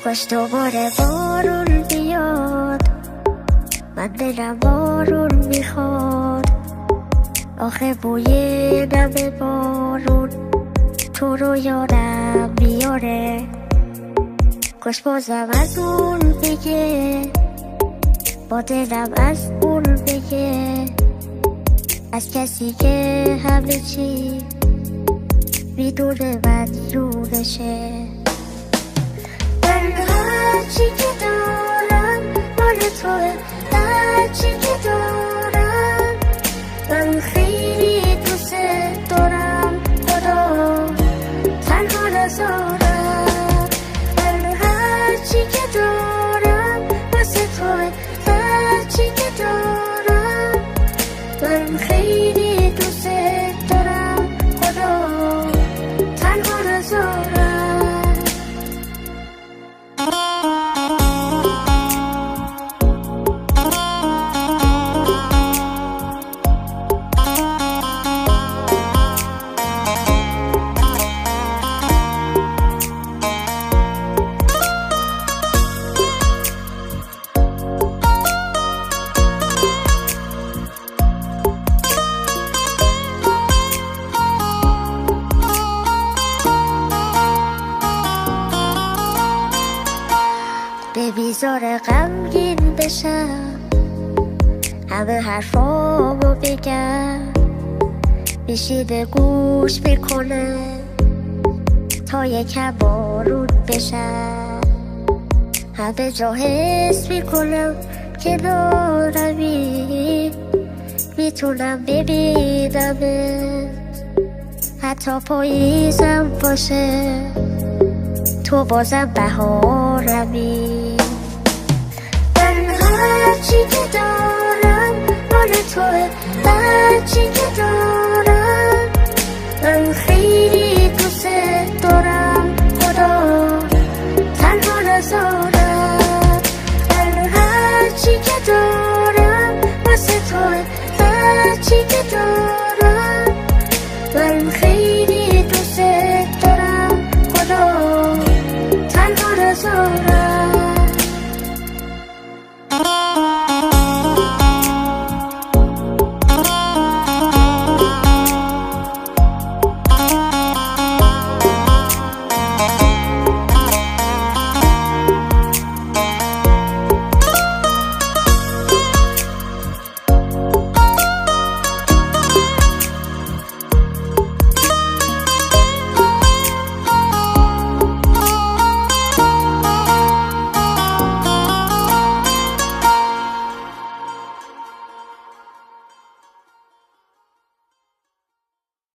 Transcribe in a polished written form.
کاش دوباره بارون بیاد، من دلم بارون میخواد. آخه بوی نم بارون تو رو یادم بیاره. کاش بازم از اون بگه، با دلم از اون بگه، از کسی که همه چی میدونه منظورشه. من هرچی که دارم مال توه، هرچی که دارم من خیلی دوست دارم. خدا تنها نذارم. من هرچی که دارم واسه توه، هرچی که دارم من خیلی دوست دارم. خدا تنها نذارم. بیزار غمگین بشم، همه حرفامو بگم، میشینه گوش میکنه تا یکم بارون بشم. همه جا حس میکنم کنارمی، میتونم ببینمت حتی پاییزم باشه، تو بازم بهارمی. من هرچی که دارم مال توه، هرچی که دارم من خیلی دوست دارم. خدا تنها نذارم. من هرچی که دارم واسه توه، هرچی که دارم